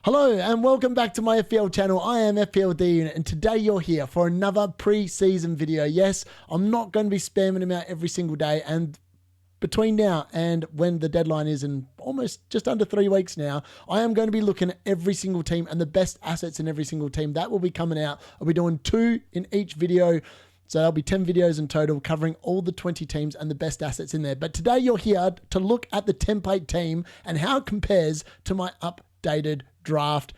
Hello and welcome back to my FPL channel. I am FPL GW1 and today you're here for another pre-season video. Yes, I'm not going to be spamming them out every single day, and between now and when the deadline is in almost just under 3 weeks now, I am going to be looking at every single team and the best assets in every single team. That will be coming out. I'll be doing 2 in each video. So there'll be 10 videos in total covering all the 20 teams and the best assets in there. But today you're here to look at the template team and how it compares to my updated draft.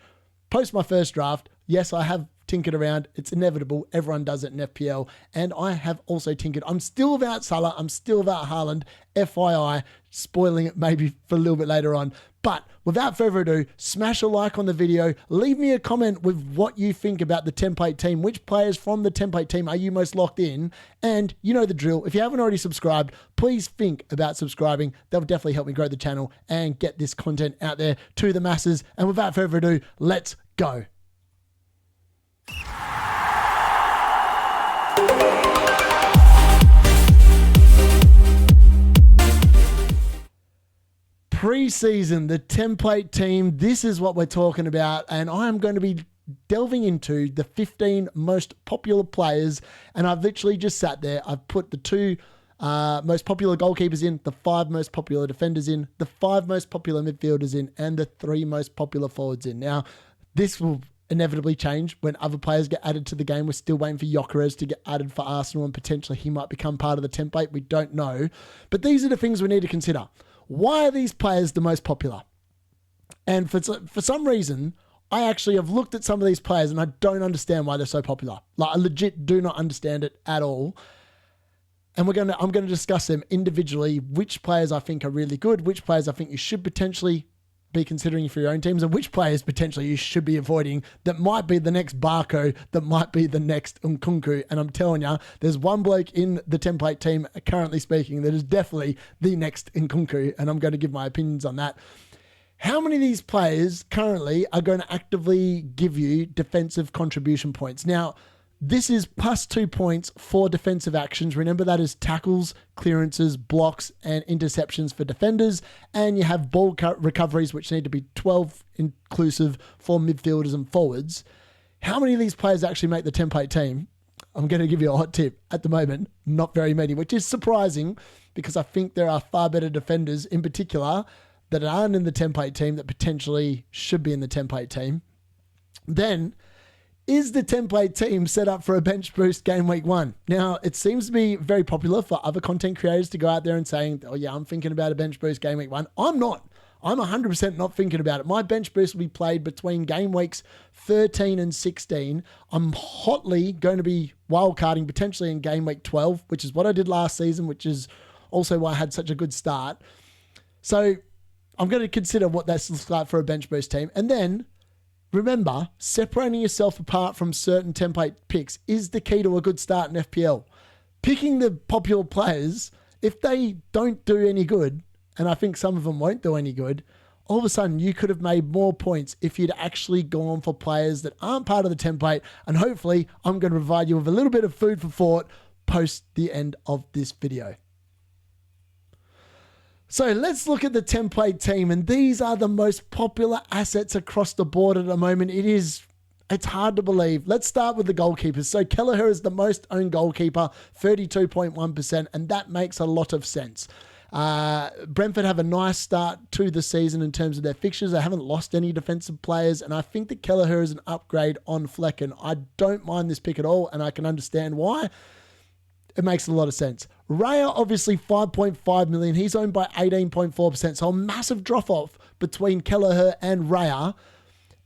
Post my first draft, yes, I have tinkered around. It's inevitable. Everyone does it in FPL. And I have also tinkered. I'm still without Salah. I'm still without Haaland. FYI, spoiling it maybe for a little bit later on. But without further ado, smash a like on the video. Leave me a comment with what you think about the template team. Which players from the template team are you most locked in? And you know the drill. If you haven't already subscribed, please think about subscribing. That will definitely help me grow the channel and get this content out there to the masses. And without further ado, let's go. Pre-season, the template team, this is what we're talking about, and I am going to be delving into the 15 most popular players, and I've literally just sat there. I've put the 2 most popular goalkeepers in, the 5 most popular defenders in, the 5 most popular midfielders in, and the 3 most popular forwards in. Now, this will inevitably change when other players get added to the game. We're still waiting for Gyökeres to get added for Arsenal, and potentially he might become part of the template. We don't know, but these are the things we need to consider. Why are these players the most popular? And for some reason, I actually have looked at some of these players and I don't understand why they're so popular. Like, I legit do not understand it at all. And I'm going to discuss them individually, which players I think are really good, which players I think you should potentially be considering for your own teams, and which players potentially you should be avoiding that might be the next Barco, that might be the next Nkunku. And I'm telling you, there's one bloke in the template team currently speaking that is definitely the next Nkunku, and I'm going to give my opinions on that. How many of these players currently are going to actively give you defensive contribution points? Now, this is plus 2 points for defensive actions. Remember, that is tackles, clearances, blocks, and interceptions for defenders. And you have ball recoveries, which need to be 12 inclusive for midfielders and forwards. How many of these players actually make the template team? I'm going to give you a hot tip. At the moment, not very many, which is surprising because I think there are far better defenders in particular that aren't in the template team that potentially should be in the template team. Then, is the template team set up for a bench boost game week 1? Now, it seems to be very popular for other content creators to go out there and saying, oh yeah, I'm thinking about a bench boost game week 1. I'm not. I'm 100% not thinking about it. My bench boost will be played between game weeks 13 and 16. I'm hotly going to be wildcarding potentially in game week 12, which is what I did last season, which is also why I had such a good start. So I'm going to consider what that looks like for a bench boost team. And then remember, separating yourself apart from certain template picks is the key to a good start in FPL. Picking the popular players, if they don't do any good, and I think some of them won't do any good, all of a sudden you could have made more points if you'd actually gone for players that aren't part of the template. And hopefully I'm going to provide you with a little bit of food for thought post the end of this video. So let's look at the template team, and these are the most popular assets across the board at the moment. It's hard to believe. Let's start with the goalkeepers. So Kelleher is the most owned goalkeeper, 32.1%, and that makes a lot of sense. Brentford have a nice start to the season in terms of their fixtures. They haven't lost any defensive players, and I think that Kelleher is an upgrade on Flecken. I don't mind this pick at all, and I can understand why. It makes a lot of sense. Raya, obviously 5.5 million. He's owned by 18.4%. So a massive drop-off between Kelleher and Raya.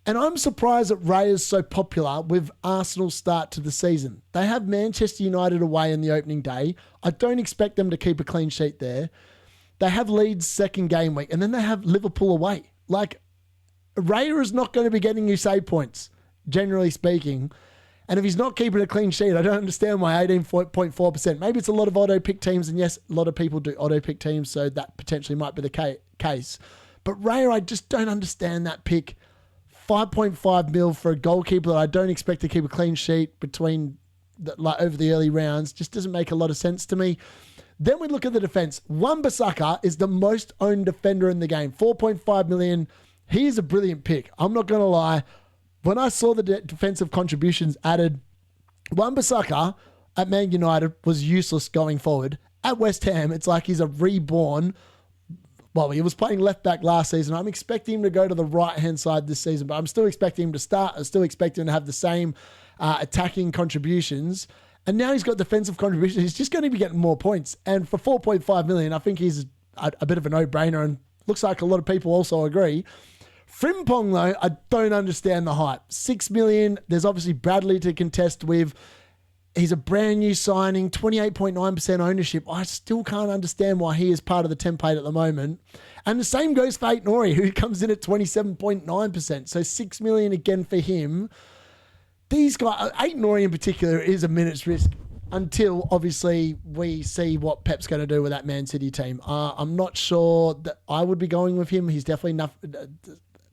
And I'm surprised that Raya is so popular with Arsenal's start to the season. They have Manchester United away in the opening day. I don't expect them to keep a clean sheet there. They have Leeds second game week, and then they have Liverpool away. Like, Raya is not going to be getting you save points, generally speaking. And if he's not keeping a clean sheet, I don't understand why 18.4%. Maybe it's a lot of auto-pick teams, and yes, a lot of people do auto-pick teams, so that potentially might be the case. But Raya, I just don't understand that pick. 5.5 mil for a goalkeeper that I don't expect to keep a clean sheet over the early rounds just doesn't make a lot of sense to me. Then we look at the defense. Wan-Bissaka is the most owned defender in the game. 4.5 million. he is a brilliant pick. I'm not going to lie. When I saw the defensive contributions added, Wan-Bissaka at Man United was useless going forward. At West Ham, it's like he's a reborn. Well, he was playing left back last season. I'm expecting him to go to the right-hand side this season, but I'm still expecting him to start. I still expect him to have the same attacking contributions. And now he's got defensive contributions. He's just going to be getting more points. And for 4.5 million, I think he's a bit of a no-brainer, and looks like a lot of people also agree. Frimpong, though, I don't understand the hype. 6 million, there's obviously Bradley to contest with. He's a brand new signing, 28.9% ownership. I still can't understand why he is part of the template at the moment. And the same goes for Ait-Nouri, who comes in at 27.9%. So 6 million again for him. These guys, Ait-Nouri in particular, is a minute's risk until obviously we see what Pep's going to do with that Man City team. I'm not sure that I would be going with him. He's definitely enough.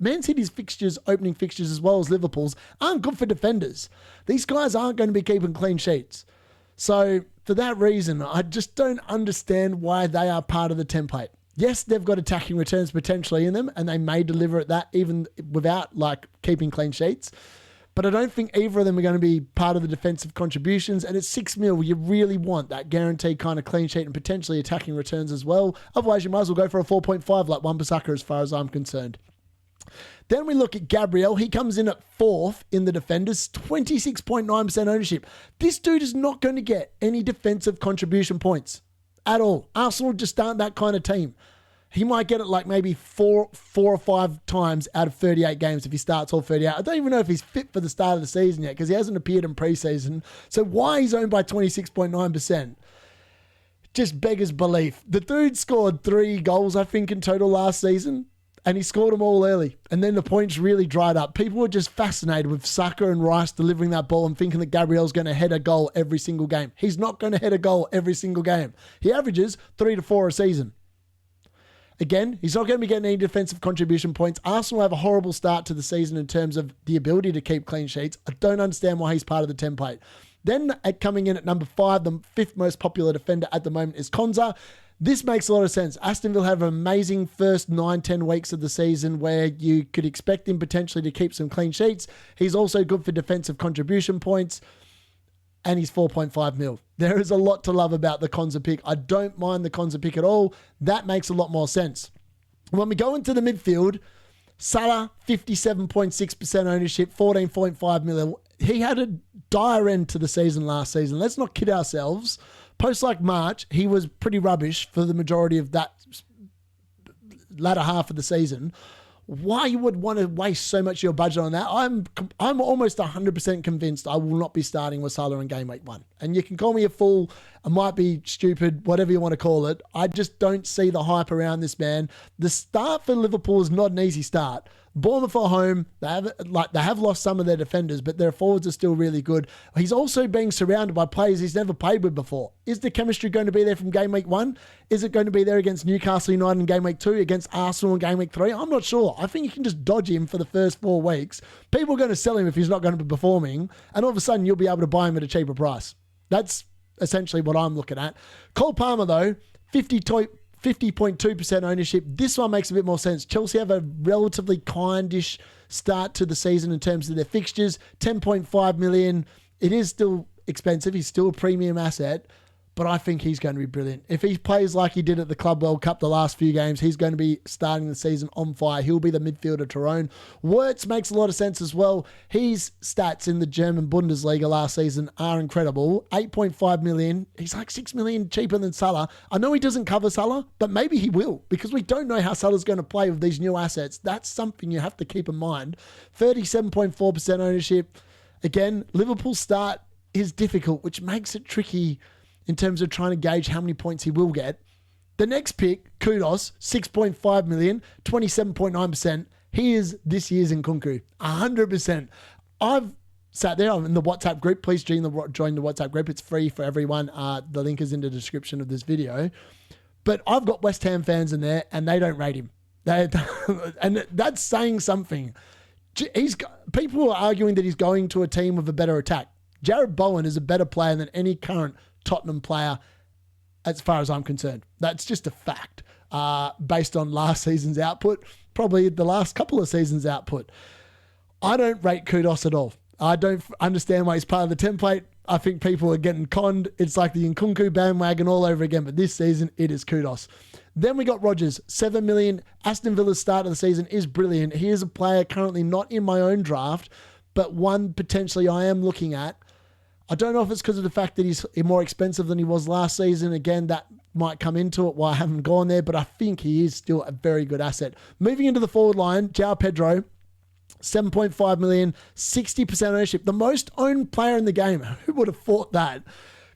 Man City's fixtures, opening fixtures, as well as Liverpool's, aren't good for defenders. These guys aren't going to be keeping clean sheets. So for that reason, I just don't understand why they are part of the template. Yes, they've got attacking returns potentially in them, and they may deliver at that even without like keeping clean sheets. But I don't think either of them are going to be part of the defensive contributions. And at 6 mil, you really want that guaranteed kind of clean sheet and potentially attacking returns as well. Otherwise, you might as well go for a 4.5 like Wan-Bissaka as far as I'm concerned. Then we look at Gabriel. He comes in at 4th in the defenders, 26.9% ownership. This dude is not going to get any defensive contribution points at all. Arsenal just aren't that kind of team. He might get it like maybe four or five times out of 38 games if he starts all 38. I don't even know if he's fit for the start of the season yet because he hasn't appeared in preseason. So why he's owned by 26.9%? Just beggars belief. The dude scored 3 goals, I think, in total last season. And he scored them all early. And then the points really dried up. People were just fascinated with Saka and Rice delivering that ball and thinking that Gabriel's going to head a goal every single game. He's not going to head a goal every single game. He averages 3 to 4 a season. Again, he's not going to be getting any defensive contribution points. Arsenal have a horrible start to the season in terms of the ability to keep clean sheets. I don't understand why he's part of the template. Then coming in at number 5, the 5th most popular defender at the moment is Konza. This makes a lot of sense. Aston Villa have an amazing first 9-10 weeks of the season where you could expect him potentially to keep some clean sheets. He's also good for defensive contribution points, and he's 4.5 mil. There is a lot to love about the Konza pick. I don't mind the Konza pick at all. That makes a lot more sense. When we go into the midfield, Salah, 57.6% ownership, 14.5 mil. He had a dire end to the season last season. Let's not kid ourselves. Post like March, he was pretty rubbish for the majority of that latter half of the season. Why you would want to waste so much of your budget on that? I'm almost 100% convinced I will not be starting with Salah in game week 1. And you can call me a fool, I might be stupid, whatever you want to call it. I just don't see the hype around this man. The start for Liverpool is not an easy start. Bournemouth at home, they have lost some of their defenders, but their forwards are still really good. He's also being surrounded by players he's never played with before. Is the chemistry going to be there from game week 1? Is it going to be there against Newcastle United in game week 2, against Arsenal in game week 3? I'm not sure. I think you can just dodge him for the first 4 weeks. People are going to sell him if he's not going to be performing, and all of a sudden you'll be able to buy him at a cheaper price. That's essentially what I'm looking at. Cole Palmer, though, 50.2% ownership. This one makes a bit more sense. Chelsea have a relatively kindish start to the season in terms of their fixtures. 10.5 million. It is still expensive. He's still a premium asset, but I think he's going to be brilliant. If he plays like he did at the Club World Cup the last few games, he's going to be starting the season on fire. He'll be the midfielder to own. Wirtz makes a lot of sense as well. His stats in the German Bundesliga last season are incredible. 8.5 million. He's like 6 million cheaper than Salah. I know he doesn't cover Salah, but maybe he will because we don't know how Salah's going to play with these new assets. That's something you have to keep in mind. 37.4% ownership. Again, Liverpool's start is difficult, which makes it tricky in terms of trying to gauge how many points he will get. The next pick, Kudos, 6.5 million, 27.9%. He is this year's Nkunku, 100%. I've sat there, I'm in the WhatsApp group. Please join the WhatsApp group. It's free for everyone. The link is in the description of this video. But I've got West Ham fans in there, and they don't rate him. And that's saying something. People are arguing that he's going to a team with a better attack. Jared Bowen is a better player than any current Tottenham player as far as I'm concerned. That's just a fact based on last season's output. probably the last couple of seasons' output. I don't rate Kudos at all. I don't understand why he's part of the template. I think people are getting conned. It's like the Nkunku bandwagon all over again, but this season it is Kudos. Then we got Rodgers, 7 million. Aston Villa's start of the season is brilliant. He is a player currently not in my own draft, but one potentially I am looking at. I don't know if it's because of the fact that he's more expensive than he was last season. Again, that might come into it why I haven't gone there, but I think he is still a very good asset. Moving into the forward line, João Pedro, 7.5 million, 60% ownership. The most owned player in the game. Who would have thought that?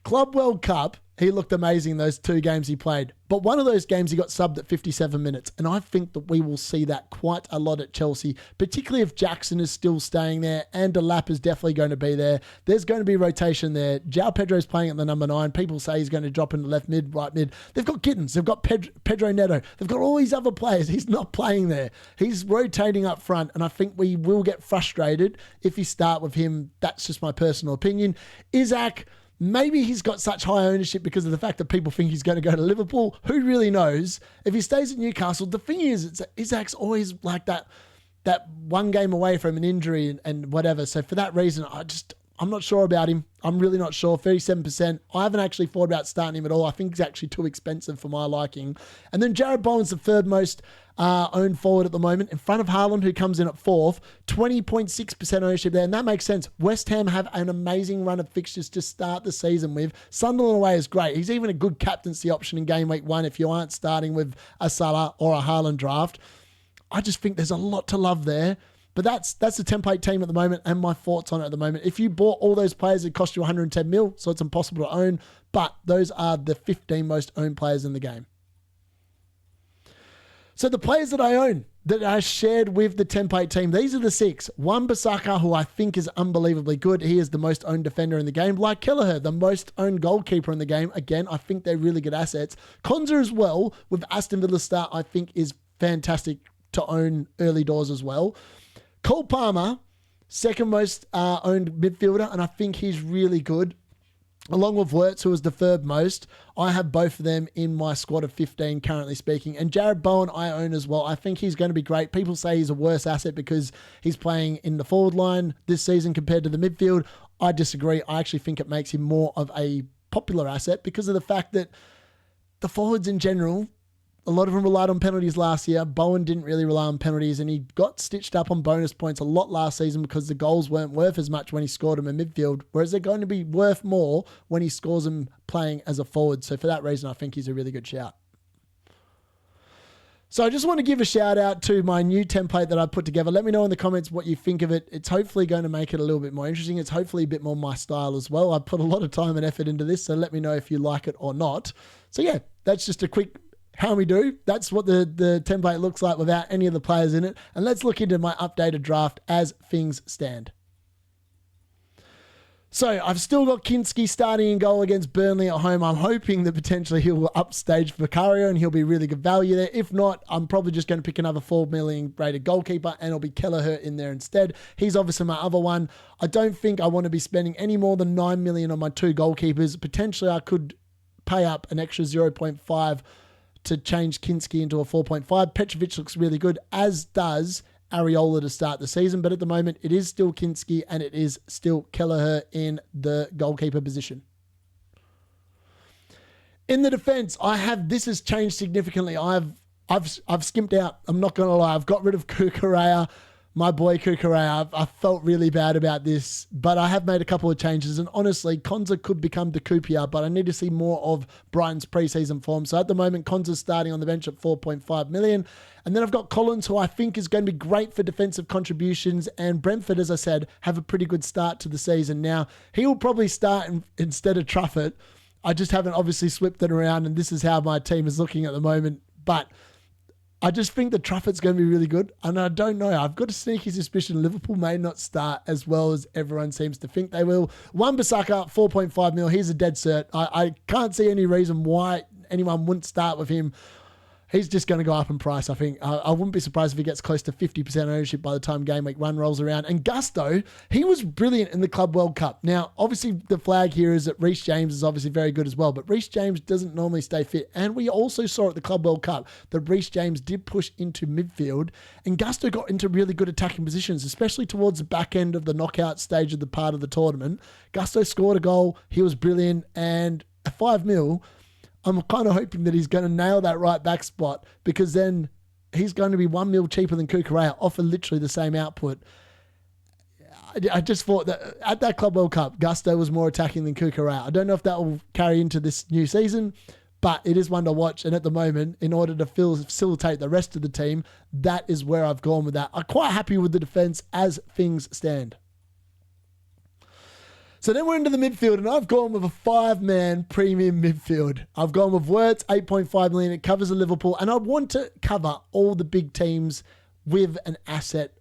Club World Cup, he looked amazing those 2 games he played. But one of those games he got subbed at 57 minutes. And I think that we will see that quite a lot at Chelsea, particularly if Jackson is still staying there and Delap is definitely going to be there. There's going to be rotation there. João Pedro's playing at the number 9. People say he's going to drop into left mid, right mid. They've got Gittins. They've got Pedro Neto. They've got all these other players. He's not playing there. He's rotating up front. And I think we will get frustrated if you start with him. That's just my personal opinion. Isaac, maybe he's got such high ownership because of the fact that people think he's going to go to Liverpool. Who really knows? If he stays at Newcastle, the thing is, Isaac's always like that one game away from an injury and whatever. So for that reason, I'm not sure about him. I'm really not sure. 37%. I haven't actually thought about starting him at all. I think he's actually too expensive for my liking. And then Jared Bowen's the third most owned forward at the moment, in front of Haaland, who comes in at 4th. 20.6% ownership there, and that makes sense. West Ham have an amazing run of fixtures to start the season with. Sunderland away is great. He's even a good captaincy option in game week 1 if you aren't starting with a Salah or a Haaland draft. I just think there's a lot to love there. But that's the template team at the moment and my thoughts on it at the moment. If you bought all those players, it cost you 110 mil, so it's impossible to own. But those are the 15 most owned players in the game. So the players that I own, that I shared with the template team, these are the 6. Wan-Bissaka, who I think is unbelievably good. He is the most owned defender in the game. Like Kelleher, the most owned goalkeeper in the game. Again, I think they're really good assets. Konza as well, with Aston Villa start, I think is fantastic to own early doors as well. Cole Palmer, second most owned midfielder, and I think he's really good. Along with Wirtz, who is the third most. I have both of them in my squad of 15 currently speaking. And Jared Bowen I own as well. I think he's going to be great. People say he's a worse asset because he's playing in the forward line this season compared to the midfield. I disagree. I actually think it makes him more of a popular asset because of the fact that the forwards in general, a lot of them relied on penalties last year. Bowen didn't really rely on penalties, and he got stitched up on bonus points a lot last season because the goals weren't worth as much when he scored them in midfield, whereas they're going to be worth more when he scores them playing as a forward. So for that reason, I think he's a really good shout. So I just want to give a shout out to my new template that I put together. Let me know in the comments what you think of it. It's hopefully going to make it a little bit more interesting. It's hopefully a bit more my style as well. I put a lot of time and effort into this, so let me know if you like it or not. So yeah, that's just a quick how we do. That's what the template looks like without any of the players in it. And let's look into my updated draft as things stand. So I've still got Kinski starting in goal against Burnley at home. I'm hoping that potentially he'll upstage Vicario and he'll be really good value there. If not, I'm probably just going to pick another 4 million rated goalkeeper and it'll be Kelleher in there instead. He's obviously my other one. I don't think I want to be spending any more than 9 million on my 2 goalkeepers. Potentially I could pay up an extra 0.5 to change Kinski into a 4.5. Petrovic looks really good, as does Areola to start the season. But at the moment, it is still Kinski and it is still Kelleher in the goalkeeper position. In the defense, this has changed significantly. I've skimped out. I'm not going to lie. I've got rid of Kukurea. My boy Kukurea, I felt really bad about this, but I have made a couple of changes. And honestly, Konza could become Decupia, but I need to see more of Brighton's preseason form. So at the moment, Konza's starting on the bench at 4.5 million. And then I've got Collins, who I think is going to be great for defensive contributions. And Brentford, as I said, have a pretty good start to the season. Now, he will probably start instead of Truffert. I just haven't obviously slipped it around, and this is how my team is looking at the moment. But I just think that Truffert's going to be really good. And I don't know. I've got a sneaky suspicion Liverpool may not start as well as everyone seems to think they will. Wan-Bissaka, 4.5 mil. He's a dead cert. I can't see any reason why anyone wouldn't start with him. He's just going to go up in price, I think. I wouldn't be surprised if he gets close to 50% ownership by the time Game Week 1 rolls around. And Gusto, he was brilliant in the Club World Cup. Now, obviously, the flag here is that Reece James is obviously very good as well, but Reece James doesn't normally stay fit. And we also saw at the Club World Cup that Reece James did push into midfield, and Gusto got into really good attacking positions, especially towards the back end of the knockout stage of the part of the tournament. Gusto scored a goal. He was brilliant. And at 5 mil, I'm kind of hoping that he's going to nail that right back spot, because then he's going to be 1 mil cheaper than Kukurea, offer literally the same output. I just thought that at that Club World Cup, Gusto was more attacking than Kukurea. I don't know if that will carry into this new season, but it is one to watch. And at the moment, in order to facilitate the rest of the team, that is where I've gone with that. I'm quite happy with the defense as things stand. So then we're into the midfield, and I've gone with a 5-man premium midfield. I've gone with Wirtz, 8.5 million. It covers the Liverpool, and I want to cover all the big teams with an asset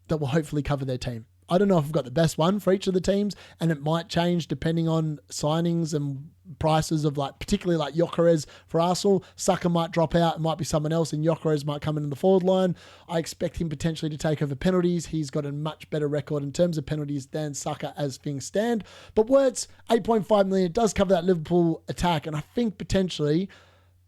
that will hopefully cover their team. I don't know if I've got the best one for each of the teams, and it might change depending on signings and prices of, like, particularly like Gyökeres for Arsenal. Saka might drop out. It might be someone else, and Gyökeres might come in the forward line. I expect him potentially to take over penalties. He's got a much better record in terms of penalties than Saka as things stand. But Wirtz, 8.5 million, it does cover that Liverpool attack, and I think potentially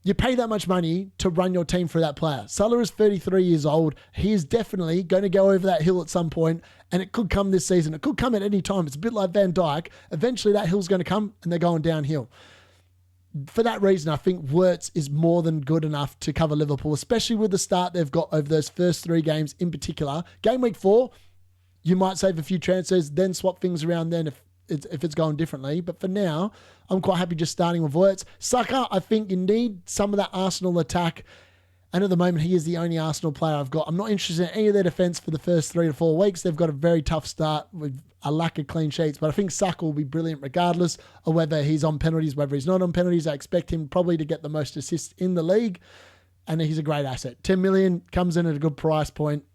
you pay that much money to run your team through that player. Salah is 33 years old. He is definitely going to go over that hill at some point, and it could come this season. It could come at any time. It's a bit like Van Dijk. Eventually that hill's going to come, and they're going downhill. For that reason, I think Wirtz is more than good enough to cover Liverpool, especially with the start they've got over those first 3 games in particular. Game week 4, you might save a few transfers, then swap things around then if it's going differently. But for now, I'm quite happy just starting with Wirtz. Saka, I think you need some of that Arsenal attack. And at the moment, he is the only Arsenal player I've got. I'm not interested in any of their defence for the first 3 to 4 weeks. They've got a very tough start with a lack of clean sheets. But I think Saka will be brilliant regardless of whether he's on penalties, whether he's not on penalties. I expect him probably to get the most assists in the league. And he's a great asset. 10 million comes in at a good price point.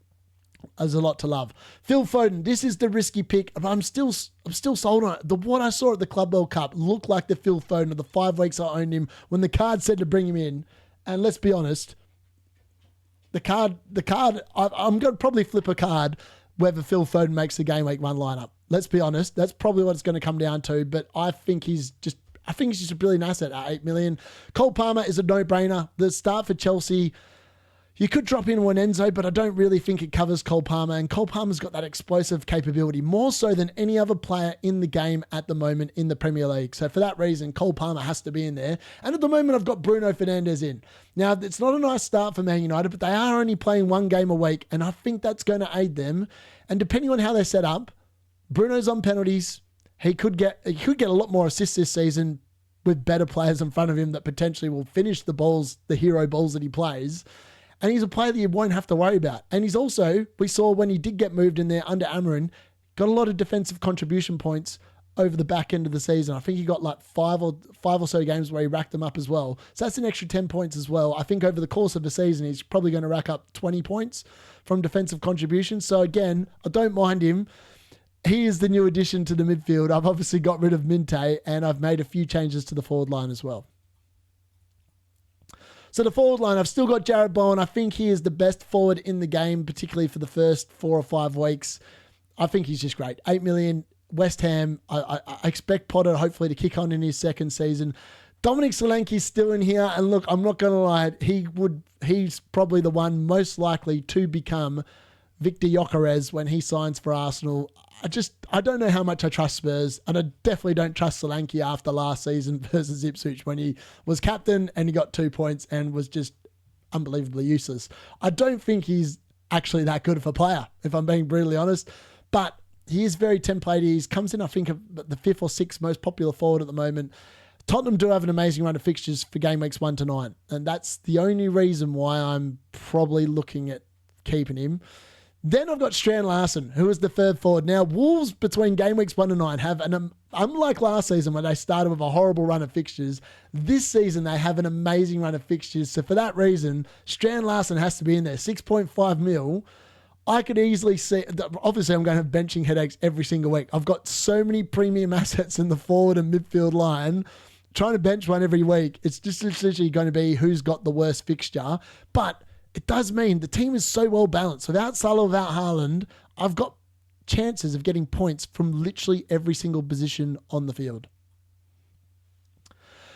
There's a lot to love. Phil Foden, this is the risky pick, but I'm still sold on it. What I saw at the Club World Cup looked like the Phil Foden of the 5 weeks I owned him when the card said to bring him in. And let's be honest, the card, I'm going to probably flip a card whether Phil Foden makes the Game Week 1 lineup. Let's be honest, that's probably what it's going to come down to, but I think he's just a brilliant asset at 8 million. Cole Palmer is a no-brainer. The start for Chelsea, you could drop in one Enzo, but I don't really think it covers Cole Palmer. And Cole Palmer's got that explosive capability, more so than any other player in the game at the moment in the Premier League. So for that reason, Cole Palmer has to be in there. And at the moment, I've got Bruno Fernandes in. Now, it's not a nice start for Man United, but they are only playing 1 game a week, and I think that's going to aid them. And depending on how they're set up, Bruno's on penalties. He could get a lot more assists this season with better players in front of him that potentially will finish the balls, the hero balls that he plays. And he's a player that you won't have to worry about. And he's also, we saw when he did get moved in there under Amarin, got a lot of defensive contribution points over the back end of the season. I think he got like 5 or so games where he racked them up as well. So that's an extra 10 points as well. I think over the course of the season, he's probably going to rack up 20 points from defensive contributions. So again, I don't mind him. He is the new addition to the midfield. I've obviously got rid of Minte, and I've made a few changes to the forward line as well. So the forward line, I've still got Jared Bowen. I think he is the best forward in the game, particularly for the first 4 or 5 weeks. I think he's just great. 8 million, West Ham. I expect Potter hopefully to kick on in his second season. Dominic Solanke's still in here. And look, I'm not going to lie. He's probably the one most likely to become Victor Gyökeres when he signs for Arsenal. I don't know how much I trust Spurs, and I definitely don't trust Solanke after last season versus Ipswich when he was captain and he got 2 points and was just unbelievably useless. I don't think he's actually that good of a player, if I'm being brutally honest, but he is very templatey. He comes in, I think, the 5th or 6th most popular forward at the moment. Tottenham do have an amazing run of fixtures for game weeks 1 to 9, and that's the only reason why I'm probably looking at keeping him. Then I've got Strand Larsen, who is the 3rd forward. Now, Wolves between game weeks 1 to 9 have unlike last season where they started with a horrible run of fixtures, this season they have an amazing run of fixtures. So for that reason, Strand Larsen has to be in there. 6.5 mil. I could easily see, obviously I'm going to have benching headaches every single week. I've got so many premium assets in the forward and midfield line. trying to bench one every week. It's just literally going to be who's got the worst fixture. But it does mean the team is so well balanced. Without Salah, without Haaland, I've got chances of getting points from literally every single position on the field.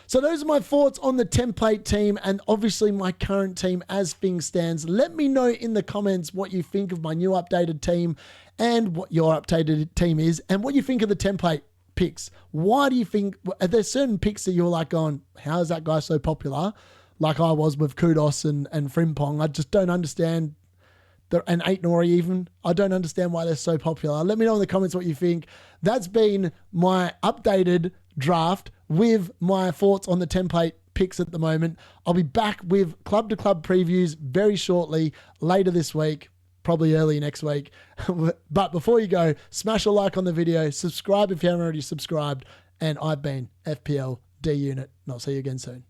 So those are my thoughts on the template team and obviously my current team as things stands. Let me know in the comments what you think of my new updated team and what your updated team is and what you think of the template picks. Why do you think, are there certain picks that you're like going, how is that guy so popular? Like I was with Kudos and Frimpong. I just don't understand. And 8 Nori even. I don't understand why they're so popular. Let me know in the comments what you think. That's been my updated draft with my thoughts on the template picks at the moment. I'll be back with club to club previews very shortly, later this week, probably early next week. But before you go, smash a like on the video, subscribe if you haven't already subscribed, and I've been FPL D Unit, and I'll see you again soon.